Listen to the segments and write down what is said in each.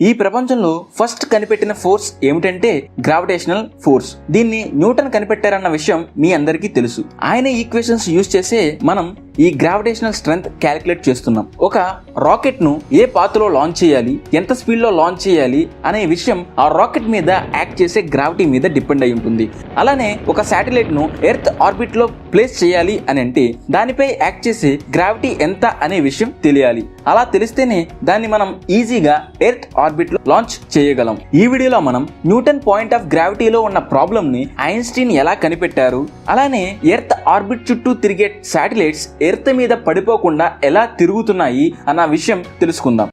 ఈ ప్రపంచంలో ఫస్ట్ కనిపెట్టిన ఫోర్స్ ఏమిటంటే గ్రావిటేషనల్ ఫోర్స్. దీన్ని న్యూటన్ కనిపెట్టారన్న విషయం మీ అందరికీ తెలుసు. ఆయన ఈక్వేషన్స్ యూజ్ చేసే మనం ఈ గ్రావిటేషనల్ స్ట్రెంగ్త్ క్యాలిక్యులేట్ చేస్తున్నాం. ఒక రాకెట్ ను ఏ పాత్ లో లాంచ్ చేయాలి, ఎంత స్పీడ్ లో లాంచ్ చేయాలి అనే విషయం ఆ రాకెట్ మీద యాక్ట్ చేసే గ్రావిటీ మీద డిపెండ్ అయి ఉంటుంది. అలానే ఒక శాటిలైట్ ను ఎర్త్ ఆర్బిట్ లో ప్లేస్ చేయాలి అని అంటే దానిపై యాక్ట్ చేసే గ్రావిటీ ఎంత అనే విషయం తెలియాలి. అలా తెలిస్తేనే దాన్ని మనం ఈజీగా ఎర్త్ ఆర్బిట్ లో లాంచ్ చేయగలం. ఈ వీడియోలో మనం న్యూటన్ పాయింట్ ఆఫ్ గ్రావిటీలో ఉన్న ప్రాబ్లమ్ ని ఐన్స్టీన్ ఎలా కనిపెట్టారు, అలానే ఎర్త్ ఆర్బిట్ చుట్టూ తిరిగే శాటిలైట్స్ ఎర్త్ మీద పడిపోకుండా ఎలా తిరుగుతున్నాయి అన్న విషయం తెలుసుకుందాం.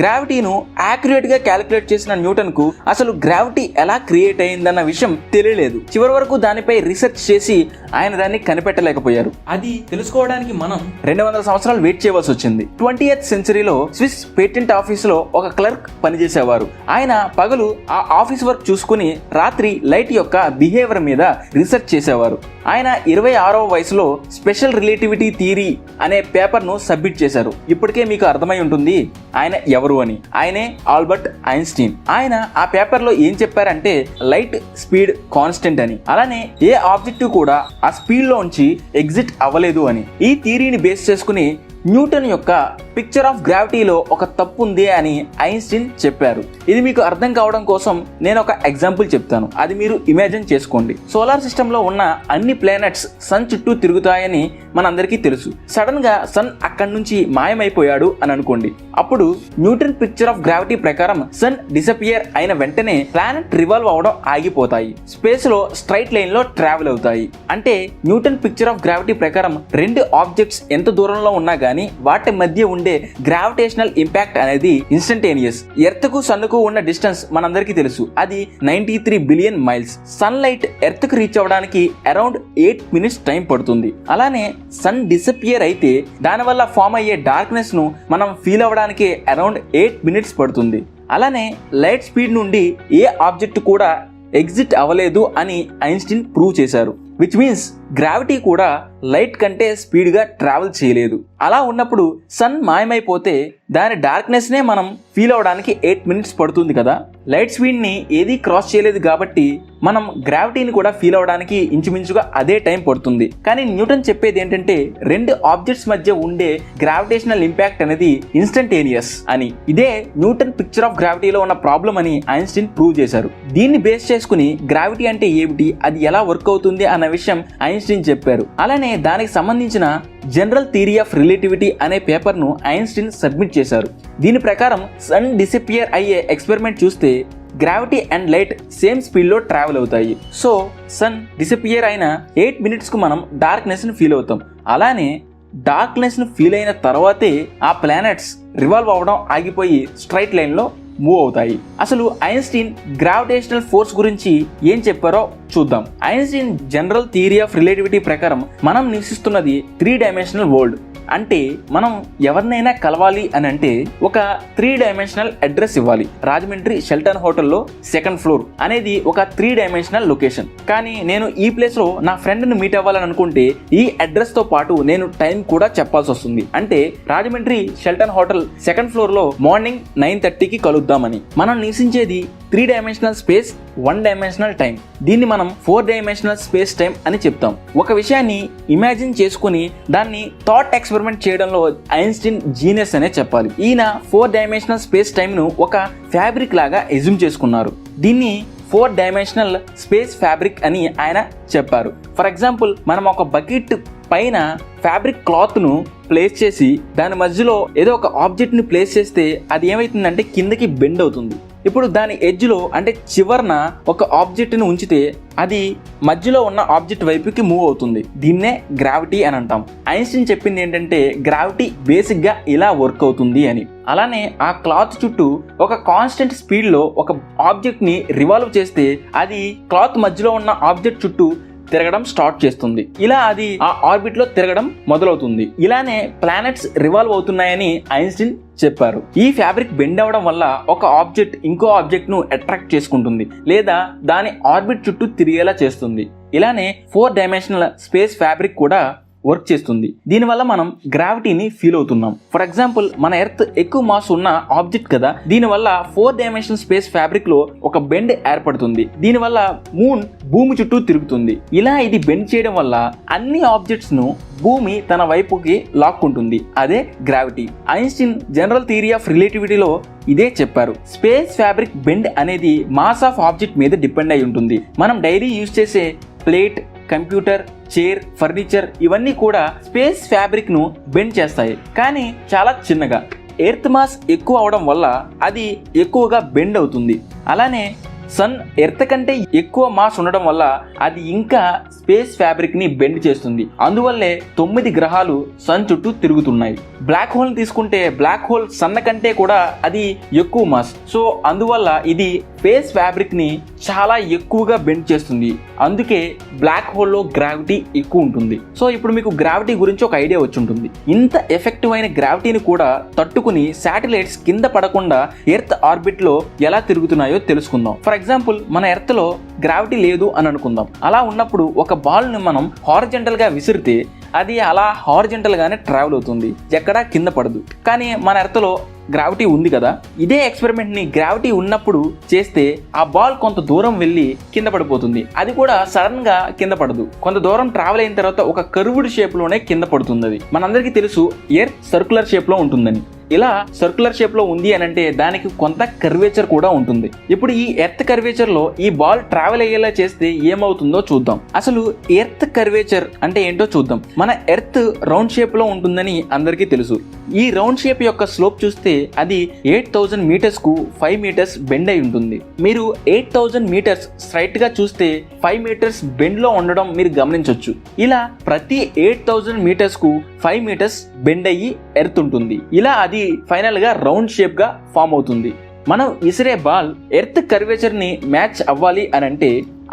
గ్రావిటీను యాక్యురేట్ గా క్యాలిక్యులేట్ చేసిన న్యూటన్ కు అసలు గ్రావిటీ ఎలా క్రియేట్ అయిందన్న విషయం తెలియలేదు. చివరి వరకు దానిపై రీసెర్చ్ చేసి ఆయన దాన్ని కనిపెట్టలేకపోయారు. అది తెలుసుకోవడానికి మనం 200 సంవత్సరాలు వెయిట్ చేయవలసి వచ్చింది. 20th సెంచరీలో స్విస్ పేటెంట్ ఆఫీస్ లో ఒక క్లర్క్ పనిచేసేవారు. ఆయన పగలు ఆ ఆఫీస్ వర్క్ చూసుకుని రాత్రి లైట్ యొక్క బిహేవియర్ మీద రీసెర్చ్ చేసేవారు. ఆయన 26వ వయసులో స్పెషల్ రిలేటివిటీ థియరీ అనే పేపర్ ను సబ్మిట్ చేశారు. ఇప్పటికే మీకు అర్థమై ఉంటుంది ఆయన ఎవరు అని. ఆయనే ఆల్బర్ట్ ఐన్స్టీన్. ఆయన ఆ పేపర్ లో ఏం చెప్పారంటే లైట్ స్పీడ్ కాన్స్టెంట్ అని, అలానే ఏ ఆబ్జెక్టివ్ కూడా ఆ స్పీడ్ లోంచి ఎగ్జిట్ అవ్వలేదు అని. ఈ థియరీని బేస్ చేసుకుని న్యూటన్ యొక్క పిక్చర్ ఆఫ్ గ్రావిటీలో ఒక తప్పు ఉంది అని ఐన్స్టీన్ చెప్పారు. ఇది మీకు అర్థం కావడం కోసం నేను ఒక ఎగ్జాంపుల్ చెప్తాను, అది మీరు ఇమాజిన్ చేసుకోండి. సోలార్ సిస్టమ్ లో ఉన్న అన్ని ప్లానెట్స్ సన్ చుట్టూ తిరుగుతాయని మనందరికీ తెలుసు. సడన్ గా సన్ అక్కడి నుంచి మాయమైపోయాడు అని అనుకోండి. అప్పుడు న్యూటన్ పిక్చర్ ఆఫ్ గ్రావిటీ ప్రకారం సన్ డిసపియర్ అయిన వెంటనే ప్లానెట్ రివాల్వ్ అవడం ఆగిపోతాయి, స్పేస్ లో స్ట్రైట్ లైన్ లో ట్రావెల్ అవుతాయి. అంటే న్యూటన్ పిక్చర్ ఆఫ్ గ్రావిటీ ప్రకారం రెండు ఆబ్జెక్ట్స్ ఎంత దూరంలో ఉన్నా గానీ వాటి మధ్య ఉండే గ్రావిటేషనల్ ఇంపాక్ట్ అనేది ఇన్స్టంటేనియస్. ఎర్త్ కు సన్ కు ఉన్న డిస్టెన్స్ మనందరికీ తెలుసు, అది 93 billion miles. Sun light earth కు రీచ్ అవ్వడానికి అరౌండ్ 8 మినిట్స్ టైం పడుతుంది. అలానే సన్ డిసపియర్ అయితే దానివల్ల ఫామ్ అయ్యే డార్క్నెస్ ను మనం ఫీల్ అవ్వడానికి అరౌండ్ 8 మినిట్స్ పడుతుంది. అలానే లైట్ స్పీడ్ నుండి ఏ ఆబ్జెక్ట్ కూడా ఎగ్జిట్ అవ్వలేదు అని ఐన్స్టీన్ ప్రూవ్ చేశారు. విచ్ మీన్స్ గ్రావిటీ కూడా లైట్ కంటే స్పీడ్ గా ట్రావెల్ చేయలేదు. అలా ఉన్నప్పుడు సన్ మాయమైపోతే దాని డార్క్నెస్ నే మనం ఫీల్ అవడానికి 8 మినిట్స్ పడుతుంది కదా. లైట్ స్పీడ్ ని ఏది క్రాస్ చేయలేదు కాబట్టి మనం గ్రావిటీని కూడా ఫీల్ అవడానికి ఇంచుమించుగా అదే టైం పడుతుంది. కానీ న్యూటన్ చెప్పేది ఏంటంటే రెండు ఆబ్జెక్ట్స్ మధ్య ఉండే గ్రావిటేషనల్ ఇంపాక్ట్ అనేది ఇన్స్టంటేనియస్ అని. ఇదే న్యూటన్ పిక్చర్ ఆఫ్ గ్రావిటీలో ఉన్న ప్రాబ్లం అని ఐన్స్టీన్ ప్రూవ్ చేశారు. దీన్ని బేస్ చేసుకుని గ్రావిటీ అంటే ఏమిటి, అది ఎలా వర్క్ అవుతుంది అన్న విషయం ఐన్స్టీన్ చెప్పారు. అలానే దానికి సంబంధించిన జనరల్ థియరీ ఆఫ్ రిలేటివిటీ అనే పేపర్ ను ఐన్స్టీన్ సబ్మిట్ చేశారు. దీని ప్రకారం సన్ డిసపియర్ అయ్యే ఎక్స్పెరిమెంట్ చూస్తే gravity and light same speed లో ట్రావెల్ అవుతాయి. సో సన్ డిసపియర్ అయిన 8 మినిట్స్ కు మనం డార్క్నెస్ ని ఫీల్ అవుతాం. అలానే డార్క్నెస్ ను ఫీల్ అయిన తర్వాతే ఆ ప్లానెట్స్ రివాల్వ్ అవ్వడం ఆగిపోయి స్ట్రైట్ లైన్ లో మూవ్ అవుతాయి. అసలు ఐన్స్టీన్ గ్రావిటేషనల్ ఫోర్స్ గురించి ఏం చెప్పారో చూద్దాం. Einstein general theory of relativity ప్రకారం మనం నివసిస్తున్నది 3 డైమెన్షనల్ వరల్డ్. అంటే మనం ఎవరినైనా కలవాలి అని అంటే ఒక 3 డైమెన్షనల్ అడ్రస్ ఇవ్వాలి. రాజమండ్రి షెల్టన్ హోటల్లో 2nd ఫ్లోర్ అనేది ఒక 3 డైమెన్షనల్ లొకేషన్. కానీ నేను ఈ ప్లేస్ లో నా ఫ్రెండ్ ను మీట్ అవ్వాలని అనుకుంటే ఈ అడ్రస్ తో పాటు నేను టైం కూడా చెప్పాల్సి వస్తుంది. అంటే Rajahmundry Sheldon hotel 2nd floor లో మార్నింగ్ 9:30కి కలుద్దామని. మనం నివసించేది 3 డైమెన్షనల్ స్పేస్, 1 డైమెన్షనల్ టైం. దీన్ని మనం 4 డైమెన్షనల్ స్పేస్ టైం అని చెప్తాం. ఒక విషయాన్ని ఇమాజిన్ చేసుకుని దాన్ని థాట్ ఎక్స్పెరిమెంట్ చేయడంలో ఐన్స్టీన్ జీనియస్ అనే చెప్పాలి. ఈయన 4 డైమెన్షనల్ స్పేస్ టైం ను ఒక ఫ్యాబ్రిక్ లాగా ఎజ్యూమ్ చేసుకున్నారు. దీన్ని 4 డైమెన్షనల్ స్పేస్ ఫ్యాబ్రిక్ అని ఆయన చెప్పారు. ఫర్ ఎగ్జాంపుల్ మనం ఒక బకెట్ పైన ఫ్యాబ్రిక్ క్లాత్ ను ప్లేస్ చేసి దాని మధ్యలో ఏదో ఒక ఆబ్జెక్ట్ ని ప్లేస్ చేస్తే అది ఏమైతుందంటే కిందకి బెండ్ అవుతుంది. ఇప్పుడు దాని ఎడ్జ్ లో అంటే చివరన ఒక ఆబ్జెక్ట్ ని ఉంచితే అది మధ్యలో ఉన్న ఆబ్జెక్ట్ వైపుకి మూవ్ అవుతుంది. దీన్నే గ్రావిటీ అని అంటాం. ఐన్స్టీన్ చెప్పింది ఏంటంటే గ్రావిటీ బేసిక్ గా ఇలా వర్క్ అవుతుంది అని. అలానే ఆ క్లాత్ చుట్టూ ఒక కాన్స్టెంట్ స్పీడ్ లో ఒక ఆబ్జెక్ట్ ని రివాల్వ్ చేస్తే అది క్లాత్ మధ్యలో ఉన్న ఆబ్జెక్ట్ చుట్టూ తిరగడం స్టార్ట్ చేస్తుంది. ఇలా అది ఆ ఆర్బిట్ లో తిరగడం మొదలవుతుంది. ఇలానే ప్లానెట్స్ రివాల్వ్ అవుతున్నాయని ఐన్స్టీన్ చెప్పారు. ఈ ఫ్యాబ్రిక్ బెండ్ అవడం వల్ల ఒక ఆబ్జెక్ట్ ఇంకో ఆబ్జెక్ట్ ను అట్రాక్ట్ చేసుకుంటుంది లేదా దాని ఆర్బిట్ చుట్టూ తిరిగేలా చేస్తుంది. ఇలానే 4 డైమెన్షనల్ స్పేస్ ఫ్యాబ్రిక్ కూడా వర్క్ చేస్తుంది. దీనివల్ల మనం గ్రావిటీని ఫీల్ అవుతున్నాం. ఫర్ ఎగ్జాంపుల్, మన ఎర్త్ ఎక్కువ మాస్ ఉన్న ఆబ్జెక్ట్ కదా, దీనివల్ల 4 డైమెన్షనల్ స్పేస్ ఫ్యాబ్రిక్ లో ఒక బెండ్ ఏర్పడుతుంది. దీనివల్ల మూన్ భూమి చుట్టూ తిరుగుతుంది. ఇలా ఇది బెండ్ చేయడం వల్ల అన్ని ఆబ్జెక్ట్స్ ను భూమి తన వైపుకి లాక్కుంటుంది. అదే gravity. Einstein general theory of రిలేటివిటీలో ఇదే చెప్పారు. స్పేస్ ఫ్యాబ్రిక్ బెండ్ అనేది మాస్ ఆఫ్ ఆబ్జెక్ట్ మీద డిపెండ్ అయి ఉంటుంది. మనం డైలీ యూజ్ చేసే ప్లేట్, కంప్యూటర్, చైర్, ఫర్నిచర్ ఇవన్నీ కూడా స్పేస్ ఫ్యాబ్రిక్ ను బెండ్ చేస్తాయి, కానీ చాలా చిన్నగా. ఎర్త్ మాస్ ఎక్కువ అవడం వల్ల అది ఎక్కువగా బెండ్ అవుతుంది. అలానే సన్ ఎర్త్ కంటే ఎక్కువ మాస్ ఉండడం వల్ల అది ఇంకా స్పేస్ ఫ్యాబ్రిక్ ని బెండ్ చేస్తుంది. అందువల్లే 9 గ్రహాలు సన్ చుట్టూ తిరుగుతున్నాయి. బ్లాక్ హోల్ తీసుకుంటే బ్లాక్ హోల్ సన్ కంటే కూడా అది ఎక్కువ మాస్. సో అందువల్ల ఇది స్పేస్ ఫ్యాబ్రిక్ ని చాలా ఎక్కువగా బెండ్ చేస్తుంది. అందుకే బ్లాక్ హోల్ లో గ్రావిటీ ఎక్కువ ఉంటుంది. సో ఇప్పుడు మీకు గ్రావిటీ గురించి ఒక ఐడియా వచ్చి ఉంటుంది. ఇంత ఎఫెక్టివ్ అయిన గ్రావిటీని కూడా తట్టుకుని శాటిలైట్స్ కింద పడకుండా ఎర్త్ ఆర్బిట్ లో ఎలా తిరుగుతున్నాయో తెలుసుకుందాం. ఫర్ ఎగ్జాంపుల్, మన ఎర్త్ లో గ్రావిటీ లేదు అని అనుకుందాం. అలా ఉన్నప్పుడు ఒక బాల్ ని మనం హారిజంటల్ గా విసిరితే అది అలా హారిజంటల్ గానే ట్రావెల్ అవుతుంది, ఎక్కడా కింద పడదు. కానీ మన ఎర్త్ లో గ్రావిటీ ఉంది కదా. ఇదే ఎక్స్పెరిమెంట్ ని గ్రావిటీ ఉన్నప్పుడు చేస్తే ఆ బాల్ కొంత దూరం వెళ్ళి కింద పడిపోతుంది. అది కూడా సడన్ గా కింద పడదు, కొంత దూరం ట్రావెల్ అయిన తర్వాత ఒక కర్వ్డ్ షేప్ లోనే కింద పడుతుంది. అది మనందరికీ తెలుసు ఎర్త్ సర్క్యులర్ షేప్ లో ఉంటుందని. ఇలా సర్క్యులర్ షేప్ లో ఉంది అని అంటే దానికి కొంత కర్వేచర్ కూడా ఉంటుంది. ఇప్పుడు ఈ ఎర్త్ కర్వేచర్ లో ఈ బాల్ ట్రావెల్ అయ్యేలా చేస్తే ఏమవుతుందో చూద్దాం. అసలు ఎర్త్ కర్వేచర్ అంటే ఏంటో చూద్దాం. మన ఎర్త్ రౌండ్ షేప్ లో ఉంటుందని అందరికీ తెలుసు. ఈ రౌండ్ షేప్ యొక్క స్లోప్ చూస్తే అది 8000 మీటర్స్ కు 5 మీటర్స్ బెండ్ అయి ఉంటుంది. మీరు 8000 మీటర్స్ స్ట్రైట్ గా చూస్తే 5 మీటర్స్ బెండ్ లో ఉండడం మీరు గమనించవచ్చు. ఇలా ప్రతి 8000 మీటర్స్ కు 5 మీటర్స్ బెండ్ అయ్యి ఎర్త్ ఉంటుంది. ఇలా అది ఫైనల్ గా రౌండ్ షేప్ గా ఫామ్ అవుతుంది. మనం విసిరే బాల్ ఎర్త్ కర్వేచర్ ని మ్యాచ్ అవ్వాలి అని అంటే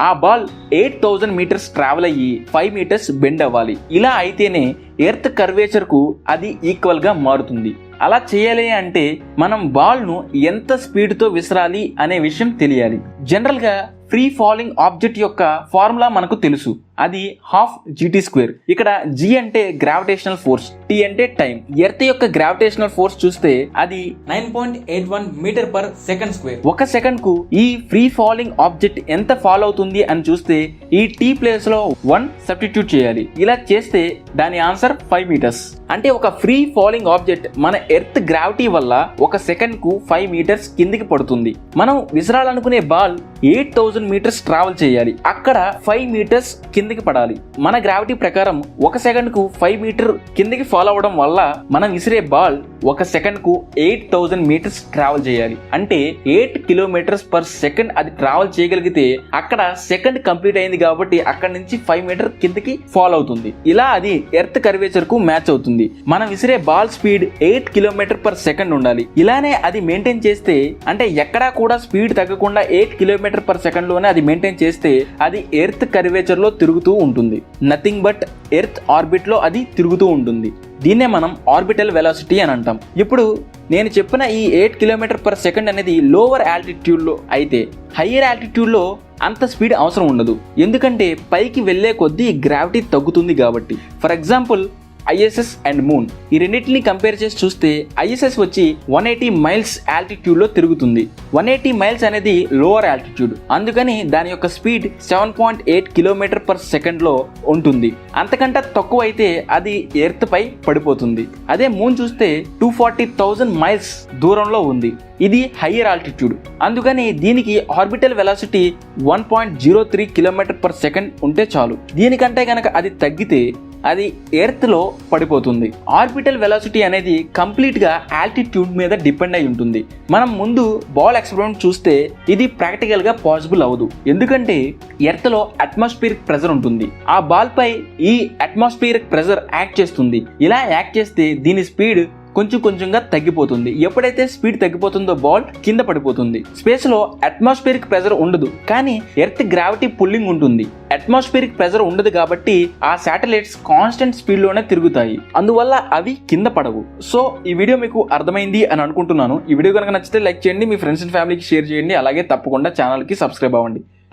ఆ బాల్ 8000 మీటర్స్ ట్రావెల్ అయ్యి 5 మీటర్స్ బెండ్ అవ్వాలి. ఇలా అయితేనే ఎర్త్ కర్వేచర్ కు అది ఈక్వల్ గా మారుతుంది. అలా చేయాలి అంటే మనం బాల్ ను ఎంత స్పీడ్ తో విసరాలి అనే విషయం తెలియాలి. జనరల్ గా ఫ్రీ ఫాలింగ్ ఆబ్జెక్ట్ యొక్క ఫార్ములా మనకు తెలుసు. అది ½ GT². ఇక్కడ G అంటే గ్రావిటేషనల్ ఫోర్స్, T అంటే టైం. ఎర్త్ యొక్క గ్రావిటేషనల్ ఫోర్స్ చూస్తే అది 9.81 మీటర్ పర్ సెకండ్ స్క్వేర్. ఒక సెకండ్ కు ఈ ఫ్రీ ఫాలింగ్ ఆబ్జెక్ట్ ఎంత ఫాల్ అవుతుంది అని చూస్తే ఈ T ప్లేస్ లో 1 సబ్స్టిట్యూట్ చేయాలి. ఇలా చేస్తే దాని ఆన్సర్ 5 మీటర్స్. అంటే ఒక ఫ్రీ ఫాలింగ్ ఆబ్జెక్ట్ మన ఎర్త్ గ్రావిటీ వల్ల ఒక సెకండ్ కు 5 మీటర్స్ కిందికి పడుతుంది. మనం విసరాలనుకునే బాల్ 8000 మీటర్స్ ట్రావెల్ చేయాలి, అక్కడ 5 మీటర్స్ కిందికి పడాలి. మన గ్రావిటీ ప్రకారం ఒక సెకండ్ కు 5 మీటర్ కిందికి ఫాలో అవడం వల్ల మనం విసిరే బాల్ ఒక సెకండ్ కు 8000 మీటర్స్ ట్రావెల్ చేయాలి. అంటే 8 కిలోమీటర్స్ పర్ సెకండ్ అది ట్రావెల్ చేయగలిగితే అక్కడ సెకండ్ కంప్లీట్ అయింది కాబట్టి అక్కడ నుంచి 5 మీటర్ కిందికి ఫాలో అవుతుంది. ఇలా అది ఎర్త్ కర్వేచర్ కు మ్యాచ్ అవుతుంది. మనం విసిరే ball speed 8 kilometre per second ఉండాలి. ఇలానే అది మెయింటైన్ చేస్తే, అంటే ఎక్కడా కూడా స్పీడ్ తగ్గకుండా 8 కిలోమీటర్ పర్ సెకండ్ లోనే అది మెయింటైన్ చేస్తే అది ఎర్త్ కర్వేచర్ లో తిరుగుతూ ఉంటుంది. నథింగ్ బట్ ఎర్త్ ఆర్బిట్ లో అది తిరుగుతూ ఉంటుంది. దీన్నే మనం ఆర్బిటల్ వెలాసిటీ అని అంటాం. ఇప్పుడు నేను చెప్పిన ఈ 8 కిలోమీటర్ పర్ సెకండ్ అనేది లోవర్ ఆల్టిట్యూడ్ లో అయితే, హయ్యర్ ఆల్టిట్యూడ్ లో అంత స్పీడ్ అవసరం ఉండదు. ఎందుకంటే పైకి వెళ్లే కొద్దీ గ్రావిటీ తగ్గుతుంది కాబట్టి. For example, ISS and moon, ఈ రెండింటిని కంపేర్ చేసి చూస్తే ISS వచ్చి 180 మైల్స్ ఆల్టిట్యూడ్ లో తిరుగుతుంది. 180 మైల్స్ అనేది లోవర్ ఆల్టిట్యూడ్, అందుకని దాని యొక్క స్పీడ్ 7.8 కిలోమీటర్ పర్ సెకండ్ లో ఉంటుంది. అంతకంటే తక్కువ అయితే అది ఎర్త్ పై పడిపోతుంది. అదే మూన్ చూస్తే 240,000 మైల్స్ దూరంలో ఉంది. ఇది హయ్యర్ ఆల్టిట్యూడ్, అందుకని దీనికి orbital velocity 1.03 kilometre per second ఉంటే చాలు. దీనికంటే కనుక అది తగ్గితే అది ఎర్త్ లో పడిపోతుంది. ఆర్బిటల్ వెలాసిటీ అనేది కంప్లీట్ గా ఆల్టిట్యూడ్ మీద డిపెండ్ అయి ఉంటుంది. మనం ముందు బాల్ ఎక్స్పెరిమెంట్ చూస్తే ఇది ప్రాక్టికల్ గా పాసిబుల్ అవ్వదు. ఎందుకంటే ఎర్త్ లో అట్మాస్ఫియరిక్ ప్రెజర్ ఉంటుంది. ఆ బాల్ పై ఈ అట్మాస్ఫియరిక్ ప్రెజర్ యాక్ట్ చేస్తుంది. ఇలా యాక్ట్ చేస్తే దీని స్పీడ్ కొంచెం కొంచెంగా తగ్గిపోతుంది. ఎప్పుడైతే స్పీడ్ తగ్గిపోతుందో బాల్ కింద పడిపోతుంది. స్పేస్ లో అట్మాస్ఫియరిక్ ప్రెజర్ ఉండదు, కానీ ఎర్త్ గ్రావిటీ పుల్లింగ్ ఉంటుంది. అట్మాస్ఫియరిక్ ప్రెజర్ ఉండదు కాబట్టి ఆ శాటిలైట్స్ కాన్స్టెంట్ స్పీడ్ లోనే తిరుగుతాయి. అందువల్ల అవి కింద పడవు. సో ఈ వీడియో మీకు అర్థమైంది అని అనుకుంటున్నాను. ఈ వీడియో కనుక నచ్చితే లైక్ చేయండి, మీ ఫ్రెండ్స్ అండ్ ఫ్యామిలీకి షేర్ చేయండి, అలాగే తప్పకుండా ఛానల్ కి సబ్స్క్రైబ్ అవ్వండి.